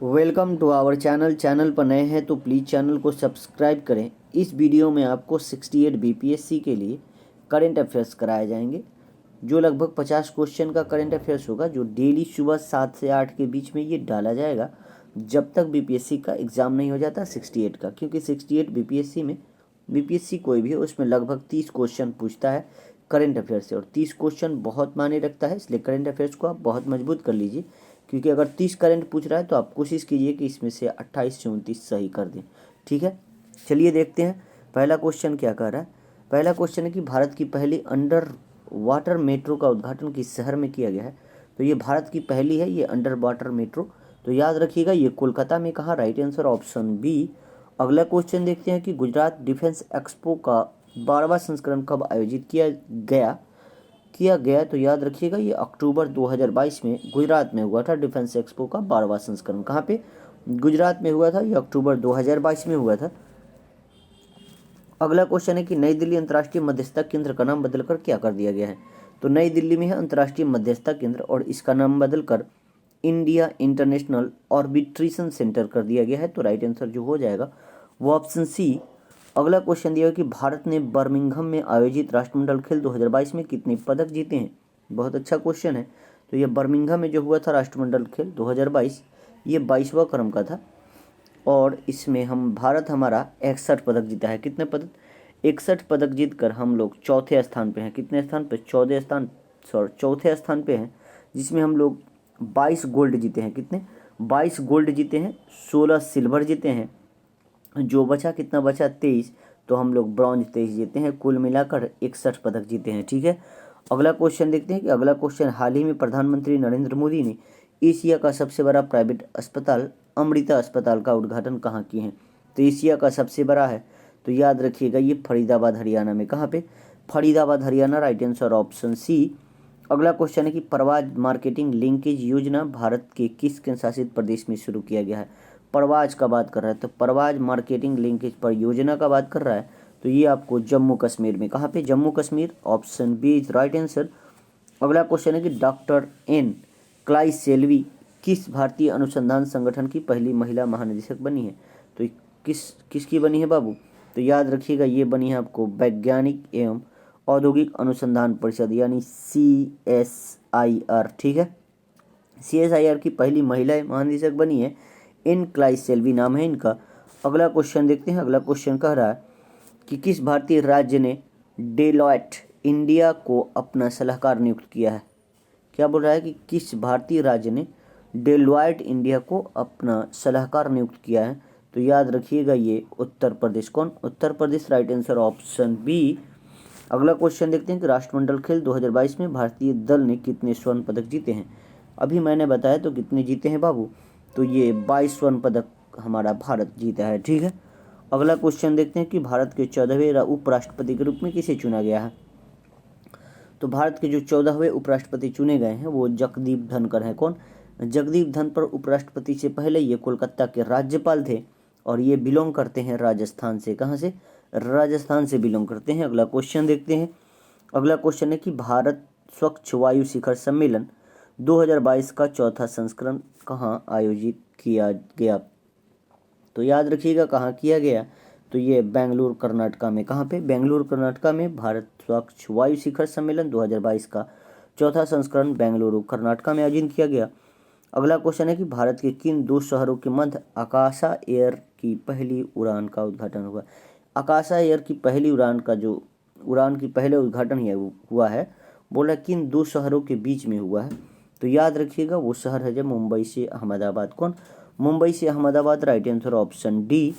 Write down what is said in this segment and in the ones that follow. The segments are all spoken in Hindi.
वेलकम टू आवर चैनल पर नए हैं तो प्लीज़ चैनल को सब्सक्राइब करें। इस वीडियो में आपको 68 बीपीएससी के लिए करंट अफेयर्स कराए जाएंगे, जो लगभग 50 क्वेश्चन का करंट अफेयर्स होगा, जो डेली सुबह 7 से 8 के बीच में ये डाला जाएगा जब तक बीपीएससी का एग्ज़ाम नहीं हो जाता 68 का। क्योंकि 68 बीपीएससी में बीपीएससी कोई भी हो उसमें लगभग 30 क्वेश्चन पूछता है करंट अफेयर्स से, और 30 क्वेश्चन बहुत मायने रखता है। इसलिए करंट अफेयर्स को आप बहुत मजबूत कर लीजिए, क्योंकि अगर 30 करंट पूछ रहा है तो आप कोशिश कीजिए कि इसमें से 28 से 29 सही कर दें। ठीक है, चलिए देखते हैं पहला क्वेश्चन क्या कह रहा है। पहला क्वेश्चन है कि भारत की पहली अंडर वाटर मेट्रो का उद्घाटन किस शहर में किया गया है। तो ये भारत की पहली है ये अंडर वाटर मेट्रो, तो याद रखिएगा ये कोलकाता में कहाँ, राइट आंसर ऑप्शन बी। अगला क्वेश्चन देखते हैं कि गुजरात डिफेंस एक्सपो का 12वां संस्करण कब आयोजित किया गया। तो याद रखिएगा ये अक्टूबर 2022 में गुजरात में हुआ था। डिफेंस एक्सपो का 12वां संस्करण कहाँ पे, गुजरात में हुआ था। ये अक्टूबर 2022 में हुआ था। अगला क्वेश्चन है कि नई दिल्ली अंतर्राष्ट्रीय मध्यस्थता केंद्र का नाम बदलकर क्या कर दिया गया है। तो नई दिल्ली में है अंतर्राष्ट्रीय मध्यस्थता केंद्र और इसका नाम बदलकर इंडिया इंटरनेशनल आर्बिट्रेशन सेंटर कर दिया गया है। तो राइट आंसर जो हो जाएगा वो ऑप्शन सी। अगला क्वेश्चन दिया है कि भारत ने बर्मिंघम में आयोजित राष्ट्रमंडल खेल 2022 में कितने पदक जीते हैं। बहुत अच्छा क्वेश्चन है। तो ये बर्मिंघम में जो हुआ था राष्ट्रमंडल खेल 2022, ये 22वां क्रम का था, और इसमें भारत हमारा 61 पदक जीता है। कितने पदक, 61 पदक जीत कर हम लोग चौथे स्थान पे हैं। कितने स्थान पे, चौथे स्थान पे हैं, जिसमें हम लोग 22 गोल्ड जीते हैं। कितने, 22 गोल्ड जीते हैं, 16 सिल्वर जीते हैं, जो बचा कितना बचा 23, तो हम लोग ब्रॉन्ज 23 जीते हैं। कुल मिलाकर 61 पदक जीते हैं। ठीक है, अगला क्वेश्चन देखते हैं कि अगला क्वेश्चन, हाल ही में प्रधानमंत्री नरेंद्र मोदी ने एशिया का सबसे बड़ा प्राइवेट अस्पताल अमृता अस्पताल का उद्घाटन कहाँ किए हैं। तो एशिया का सबसे बड़ा है, तो याद रखिएगा ये फरीदाबाद हरियाणा में। कहाँ पे, Faridabad Haryana, right answer option C. अगला क्वेश्चन है कि परवाज मार्केटिंग लिंकेज योजना भारत के किस केंद्र शासित प्रदेश में शुरू किया गया है। परवाज का बात कर रहा है, तो परवाज मार्केटिंग लिंकेज परियोजना का बात कर रहा है, तो ये आपको जम्मू कश्मीर में। कहाँ पे, Jammu Kashmir, option B is right answer. अगला क्वेश्चन है कि डॉक्टर एन क्लाइसेल्वी किस भारतीय अनुसंधान संगठन की पहली महिला महानिदेशक बनी है। तो किसकी बनी है बाबू, तो याद रखिएगा ये बनी है आपको वैज्ञानिक एवं औद्योगिक अनुसंधान परिषद, यानी CSIR। ठीक है, CSIR की पहली महिला महानिदेशक बनी है, एन क्लाइसेल्वी नाम है इनका। अगला क्वेश्चन देखते हैं। अगला क्वेश्चन कह रहा है कि किस भारतीय राज्य ने डेलॉयट इंडिया को अपना सलाहकार नियुक्त किया है। क्या बोल रहा है कि किस भारतीय राज्य ने डेलॉयट इंडिया को अपना सलाहकार नियुक्त किया है। तो याद रखिएगा ये उत्तर प्रदेश। कौन, Uttar Pradesh, right answer option B. अगला क्वेश्चन देखते हैं कि राष्ट्रमंडल खेल 2022 में भारतीय दल ने कितने स्वर्ण पदक जीते हैं। अभी मैंने बताया तो कितने जीते हैं बाबू, तो ये 22 स्वर्ण पदक हमारा भारत जीता है। ठीक है, अगला क्वेश्चन देखते हैं कि भारत के 14वें उपराष्ट्रपति के रूप में किसे चुना गया है। तो भारत के जो 14वें उपराष्ट्रपति चुने गए हैं वो जगदीप धनखड़ हैं। कौन, जगदीप धनखड़ उपराष्ट्रपति से पहले ये कोलकाता के राज्यपाल थे, और ये बिलोंग करते हैं राजस्थान से। कहाँ से, राजस्थान से बिलोंग करते हैं। अगला क्वेश्चन देखते हैं। अगला क्वेश्चन है कि भारत स्वच्छ वायु शिखर सम्मेलन 2022 का चौथा संस्करण कहाँ आयोजित किया गया। तो याद रखिएगा कहाँ किया गया, तो ये बेंगलुरु कर्नाटका में। कहाँ पे, बेंगलुरु कर्नाटका में भारत स्वच्छ वायु शिखर सम्मेलन 2022 का चौथा संस्करण बेंगलुरु कर्नाटका में आयोजित किया गया। अगला क्वेश्चन है कि भारत के किन दो शहरों के मध्य आकाशा एयर की पहली उड़ान का उद्घाटन हुआ। आकाशा एयर की पहली उड़ान का जो उड़ान की पहले उद्घाटन हुआ है, बोला किन दो शहरों के बीच में हुआ है। तो याद रखिएगा वो शहर है जब मुंबई से अहमदाबाद। कौन, मुंबई से Ahmedabad, right answer option D.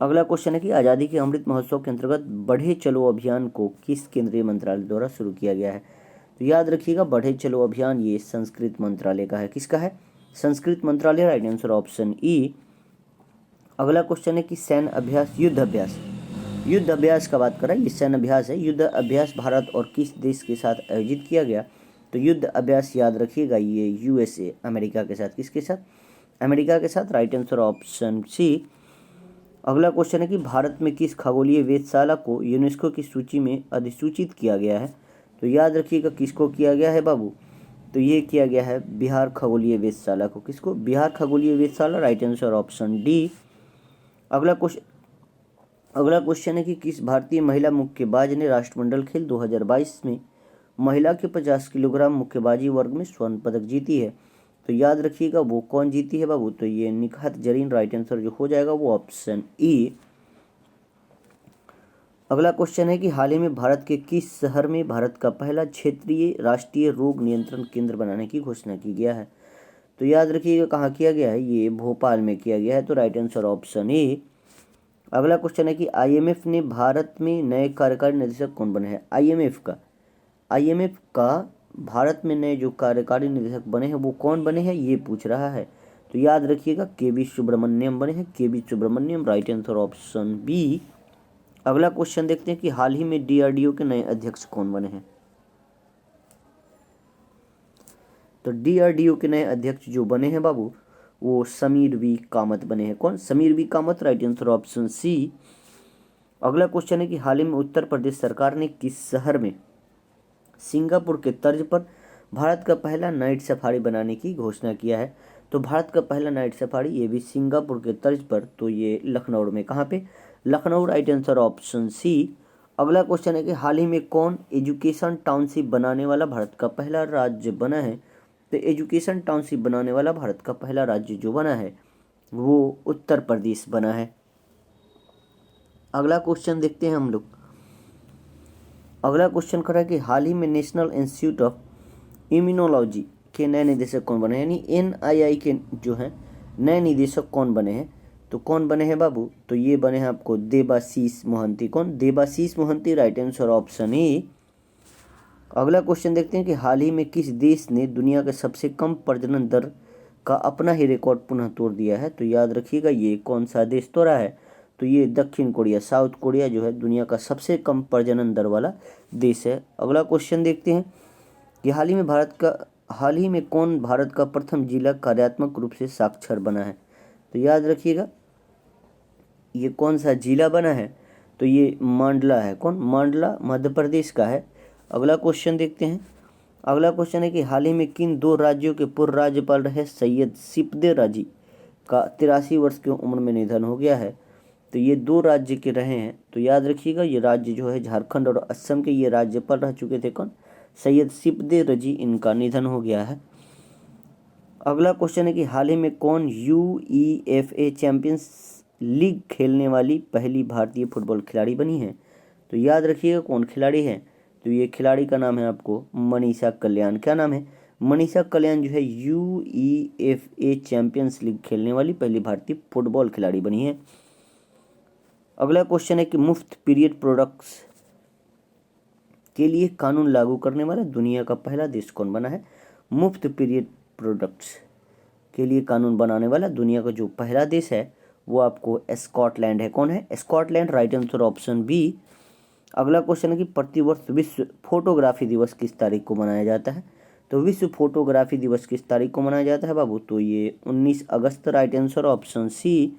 अगला क्वेश्चन है कि आज़ादी के अमृत महोत्सव के अंतर्गत बढ़े चलो अभियान को किस केंद्रीय मंत्रालय द्वारा शुरू किया गया है। तो याद रखिएगा बढ़े चलो अभियान ये संस्कृत मंत्रालय का है। किसका है, संस्कृत मंत्रालय, राइट आंसर ऑप्शन ई। अगला क्वेश्चन है कि सैन्य अभ्यास युद्ध अभ्यास का बात कर रहा है, ये सैन्य अभ्यास है। युद्ध अभ्यास भारत और किस देश के साथ आयोजित किया गया। तो युद्ध अभ्यास याद रखिएगा ये USA अमेरिका के साथ। किसके साथ, अमेरिका के साथ, राइट आंसर ऑप्शन सी। अगला क्वेश्चन है कि भारत में किस खगोलीय वेधशाला को यूनेस्को की सूची में अधिसूचित किया गया है। तो याद रखिएगा किसको किया गया है बाबू, तो ये किया गया है बिहार खगोलीय वेधशाला को। किसको? बिहार खगोलीय वेधशाला। Right answer option D. अगला क्वेश्चन है कि किस भारतीय महिला मुक्केबाज ने राष्ट्रमंडल खेल 2022 में महिला के 50 किलोग्राम मुक्केबाजी वर्ग में स्वर्ण पदक जीती है? तो याद रखिएगा वो कौन जीती है बाबू, तो ये निखात जरीन। राइट आंसर जो हो जाएगा वो ऑप्शन ई। अगला क्वेश्चन है कि हाल ही में भारत के किस शहर में भारत का पहला क्षेत्रीय राष्ट्रीय रोग नियंत्रण केंद्र बनाने की घोषणा की गया है? तो याद रखिएगा कहाँ किया गया है, ये भोपाल में किया गया है। तो राइट आंसर ऑप्शन ए। अगला क्वेश्चन है कि आईएमएफ ने भारत में नए कार्यकारी निदेशक कौन बने हैं? आईएमएफ का भारत में नए जो कार्यकारी निदेशक बने हैं वो कौन बने हैं, ये पूछ रहा है। तो याद रखिएगा केवी सुब्रमण्यम बने हैं, K V Subramanian. Right answer option B. अगला क्वेश्चन देखते हैं कि हाल ही में डीआरडीओ के नए अध्यक्ष कौन बने हैं? तो डीआरडीओ के नए अध्यक्ष जो बने हैं बाबू वो समीर वी कामत बने हैं। कौन? Sameer V Kamath. Right answer option C. अगला क्वेश्चन है कि हाल ही में उत्तर प्रदेश सरकार ने किस शहर में सिंगापुर के तर्ज पर भारत का पहला नाइट सफारी बनाने की घोषणा किया है? तो भारत का पहला नाइट सफारी ये भी सिंगापुर के तर्ज पर, तो ये लखनऊ में। कहाँ पे? Lucknow. Right answer option C. अगला क्वेश्चन है कि हाल ही में कौन एजुकेशन टाउनशिप बनाने वाला भारत का पहला राज्य बना है? तो एजुकेशन टाउनशिप बनाने वाला भारत का पहला राज्य जो बना है वो उत्तर प्रदेश बना है। अगला क्वेश्चन देखते हैं हम लोग। अगला क्वेश्चन कर रहा है कि हाल ही में नेशनल इंस्टीट्यूट ऑफ इम्यूनोलॉजी के नए निदेशक कौन बने हैं, यानी एनआईआई के जो हैं नए निदेशक कौन बने हैं? तो कौन बने हैं बाबू? तो ये बने हैं आपको देबाशीष मोहंती। कौन? Debashish Mohanty. Right answer option A. अगला क्वेश्चन देखते हैं कि हाल ही में किस देश ने दुनिया के सबसे कम प्रजनन दर का अपना ही रिकॉर्ड पुनः तोड़ दिया है? तो याद रखिएगा ये कौन सा देश तोड़ा है? तो ये दक्षिण कोरिया, साउथ कोरिया जो है दुनिया का सबसे कम प्रजनन दर वाला देश है। अगला क्वेश्चन देखते हैं कि हाल ही में कौन भारत का प्रथम जिला कार्यात्मक रूप से साक्षर बना है? तो याद रखिएगा ये कौन सा जिला बना है? तो ये मांडला है। कौन? मांडला मध्य प्रदेश का है। अगला क्वेश्चन देखते हैं। अगला क्वेश्चन है कि हाल ही में किन दो राज्यों के पूर्व राज्यपाल रहे सैयद शिपदे राजी का 83 वर्ष की उम्र में निधन हो गया है? तो ये दो राज्य के रहे हैं। तो याद रखिएगा ये राज्य जो है झारखंड और असम के ये राज्यपाल रह चुके थे। कौन? सैयद शिपदे रजी, इनका निधन हो गया है। अगला क्वेश्चन है कि हाल ही में कौन यूईएफए चैंपियंस लीग खेलने वाली पहली भारतीय फुटबॉल खिलाड़ी बनी है? तो याद रखिएगा कौन खिलाड़ी है? तो ये खिलाड़ी का नाम है आपको मनीषा कल्याण। क्या नाम है? मनीषा कल्याण जो है यूईएफए चैंपियंस लीग खेलने वाली पहली भारतीय फुटबॉल खिलाड़ी बनी है। अगला क्वेश्चन है कि मुफ्त पीरियड प्रोडक्ट्स के लिए कानून लागू करने वाला दुनिया का पहला देश कौन बना है? मुफ्त पीरियड प्रोडक्ट्स के लिए कानून बनाने वाला दुनिया का जो पहला देश है वो आपको स्कॉटलैंड है। कौन है? Scotland. Right answer option B. अगला क्वेश्चन है कि प्रतिवर्ष विश्व फोटोग्राफी दिवस किस तारीख को मनाया जाता है? तो विश्व फोटोग्राफी दिवस किस तारीख को मनाया जाता है बाबू? तो ये 19 अगस्त। Right answer option C.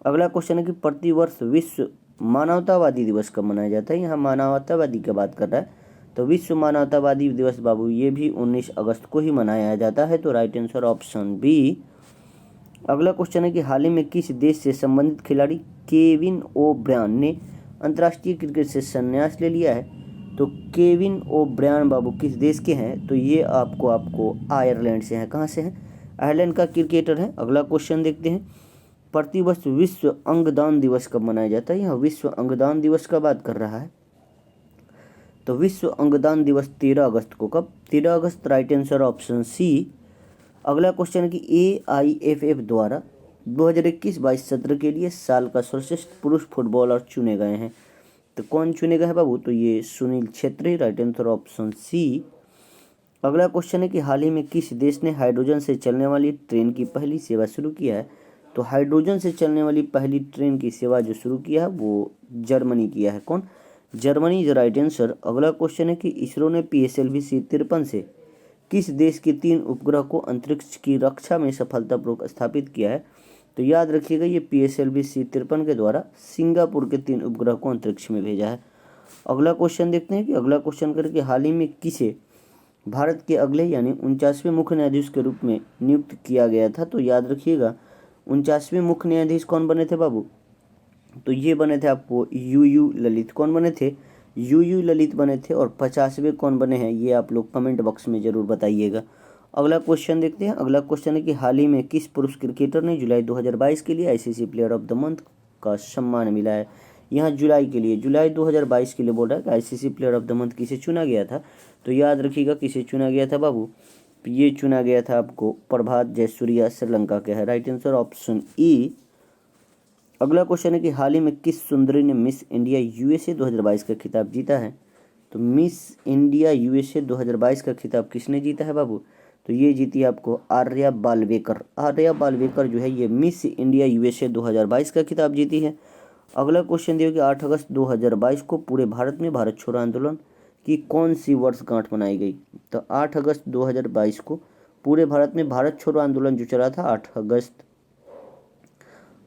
अगला क्वेश्चन है कि प्रतिवर्ष विश्व मानवतावादी दिवस कब मनाया जाता है? यहाँ मानवतावादी की बात कर रहा है। तो विश्व मानवतावादी दिवस बाबू ये भी 19 अगस्त को ही मनाया जाता है। तो राइट आंसर ऑप्शन बी। अगला क्वेश्चन है कि हाल ही में किस देश से संबंधित खिलाड़ी केविन ओब्रायन ने अंतर्राष्ट्रीय क्रिकेट से संन्यास ले लिया है? तो केविन ओब्रायन बाबू किस देश के हैं? तो ये आपको आयरलैंड से हैं। कहाँ से हैं? आयरलैंड का क्रिकेटर है। अगला क्वेश्चन देखते हैं। प्रतिवर्ष विश्व अंगदान दिवस कब मनाया जाता है? यहाँ विश्व अंगदान दिवस का बात कर रहा है। तो विश्व अंगदान दिवस 13 अगस्त को। कब? 13 अगस्त। Right answer option C. अगला क्वेश्चन है कि AIFF द्वारा 2021-22 सत्र के लिए साल का सर्वश्रेष्ठ पुरुष फुटबॉलर चुने गए हैं। तो कौन चुने गए हैं बाबू? तो ये Sunil Chhetri. Right answer option C. अगला क्वेश्चन है कि हाल ही में किस देश ने हाइड्रोजन से चलने वाली ट्रेन की पहली सेवा शुरू किया है? तो हाइड्रोजन से चलने वाली पहली ट्रेन की सेवा जो शुरू किया है वो जर्मनी किया है। कौन? Germany is right answer. अगला क्वेश्चन है कि इसरो ने PSLV-C53 से किस देश के 3 उपग्रह को अंतरिक्ष की रक्षा में सफलतापूर्वक स्थापित किया है? तो याद रखिएगा ये PSLV-C53 के द्वारा सिंगापुर के 3 उपग्रह को अंतरिक्ष में भेजा है। अगला क्वेश्चन देखते हैं कि अगला क्वेश्चन करके हाल ही में किसे भारत के अगले यानी 49वें मुख्य न्यायाधीश के रूप में नियुक्त किया गया था। तो याद रखिएगा 49वें मुख्य न्यायाधीश कौन बने थे बाबू, तो ये बने थे आपको यू ललित। कौन बने थे, यू ललित बने थे। और 50वें कौन बने हैं ये आप लोग कमेंट बॉक्स में जरूर बताइएगा। अगला क्वेश्चन देखते हैं। अगला क्वेश्चन है कि हाल ही में किस पुरुष क्रिकेटर ने जुलाई 2022 के लिए ICC player of the month का सम्मान मिला है। यहाँ जुलाई के लिए, जुलाई 2022 के लिए बोल रहा है कि ICC player of the month किसे चुना गया था। तो याद रखिएगा किसे चुना गया था बाबू, ये चुना गया था आपको प्रभात जयसूर्या, श्रीलंका के है। Right answer option E. अगला क्वेश्चन है कि हाल ही में किस सुंदरी ने मिस इंडिया यूएसए 2022 का खिताब जीता है। तो मिस इंडिया यूएसए 2022 का खिताब किसने जीता है बाबू, तो ये जीती आपको आर्या बालवेकर। आर्या बालवेकर जो है ये मिस इंडिया यूएसए 2022 का खिताब जीती है। अगला क्वेश्चन दिया कि 8 अगस्त 2022 को पूरे भारत में भारत छोड़ो आंदोलन की कौन सी वर्षगांठ मनाई गई। तो 8 अगस्त 2022 को पूरे भारत में भारत छोड़ो आंदोलन जो चला था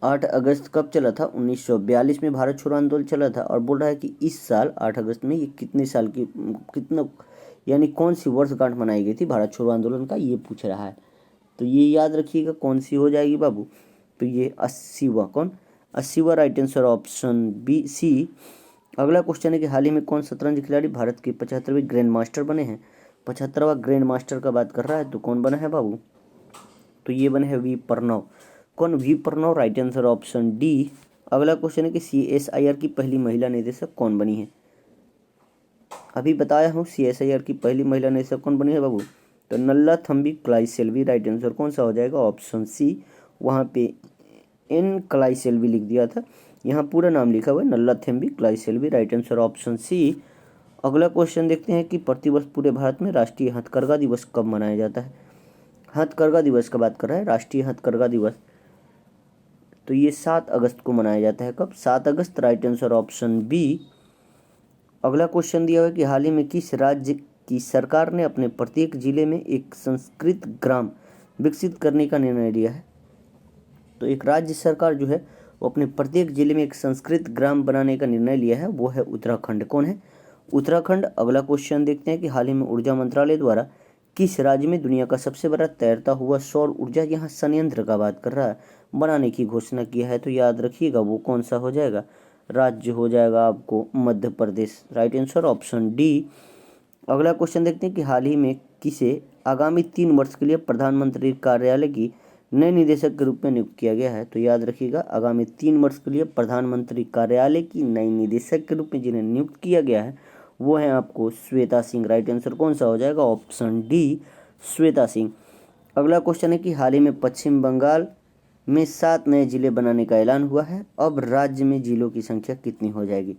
8 अगस्त कब चला था, 1942 में भारत छोड़ो आंदोलन चला था। और बोल रहा है कि इस साल 8 अगस्त में ये कितने साल की, कितना यानी कौन सी वर्षगांठ मनाई गई थी भारत छोड़ो आंदोलन का, ये पूछ रहा है। तो ये याद रखिएगा कौन सी हो जाएगी बाबू, तो ये 80वां, कौन 80वां right answer option B C. अगला क्वेश्चन है कि हाल ही में कौन शतरंज खिलाड़ी भारत के 75वें ग्रैंड मास्टर बने हैं। 75वां ग्रैंड मास्टर का बात कर रहा है, तो कौन बना है बाबू, तो ये बने हैं वी प्रणव। कौन, V Pranav. Right answer option D. अगला क्वेश्चन है कि सीएसआईआर की पहली महिला निदेशक कौन बनी है। अभी बताया हूँ सीएसआईआर की पहली महिला निदेशक कौन बनी है बाबू, तो नल्लाथम्बी क्लाइसेल्वी। राइट आंसर कौन सा हो जाएगा, ऑप्शन सी। वहाँ पे एन क्लाइसेल्वी लिख दिया था, यहाँ पूरा नाम लिखा हुआ है Nallathambi Kalaiselvi. Right answer option C. अगला क्वेश्चन देखते हैं कि प्रतिवर्ष पूरे भारत में राष्ट्रीय हथकरघा दिवस कब मनाया जाता है। हथकरघा दिवस का बात कर रहा है, राष्ट्रीय हथकरघा दिवस, तो ये 7 अगस्त को मनाया जाता है। कब, 7 अगस्त। Right answer option B. अगला क्वेश्चन दिया हुआ है कि हाल ही में किस राज्य की सरकार ने अपने प्रत्येक जिले में एक संस्कृत ग्राम विकसित करने का निर्णय लिया है। तो एक राज्य सरकार जो है वो अपने प्रत्येक जिले में एक संस्कृत ग्राम बनाने का निर्णय लिया है, वो है उत्तराखंड। कौन है, उत्तराखंड। अगला क्वेश्चन देखते हैं कि हाल ही में ऊर्जा मंत्रालय द्वारा किस राज्य में दुनिया का सबसे बड़ा तैरता हुआ सौर ऊर्जा यहाँ संयंत्र का बात कर रहा है, बनाने की घोषणा किया है। तो याद रखिएगा वो कौन सा हो जाएगा, राज्य हो जाएगा आपको Madhya Pradesh. Right answer option D. अगला क्वेश्चन देखते हैं कि हाल ही में किसे आगामी 3 वर्ष के लिए प्रधानमंत्री कार्यालय की नए निदेशक के रूप में नियुक्त किया गया है। तो याद रखिएगा आगामी 3 वर्ष के लिए प्रधानमंत्री कार्यालय की नई निदेशक के रूप में जिन्हें नियुक्त किया गया है वो है आपको श्वेता सिंह। राइट आंसर कौन सा हो जाएगा, ऑप्शन डी, श्वेता सिंह। अगला क्वेश्चन है कि हाल ही में पश्चिम बंगाल में 7 नए जिले बनाने का ऐलान हुआ है। अब राज्य में जिलों की संख्या कितनी हो जाएगी,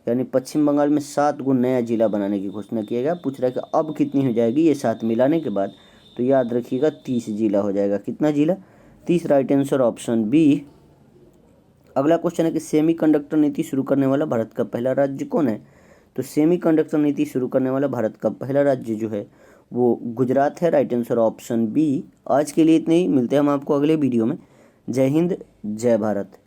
यानी पश्चिम बंगाल में 7 गो नया जिला बनाने की घोषणा किया गया। पूछ रहा है कि अब कितनी हो जाएगी ये 7 मिलाने के बाद, तो याद रखिएगा 30 जिला हो जाएगा। कितना जिला, 30। Right answer option B. अगला क्वेश्चन है कि सेमीकंडक्टर नीति शुरू करने वाला भारत का पहला राज्य कौन है। तो सेमीकंडक्टर नीति शुरू करने वाला भारत का पहला राज्य जो है वो गुजरात है। Right answer option B. आज के लिए इतने ही, मिलते हैं हम आपको अगले वीडियो में। जय हिंद, जय भारत।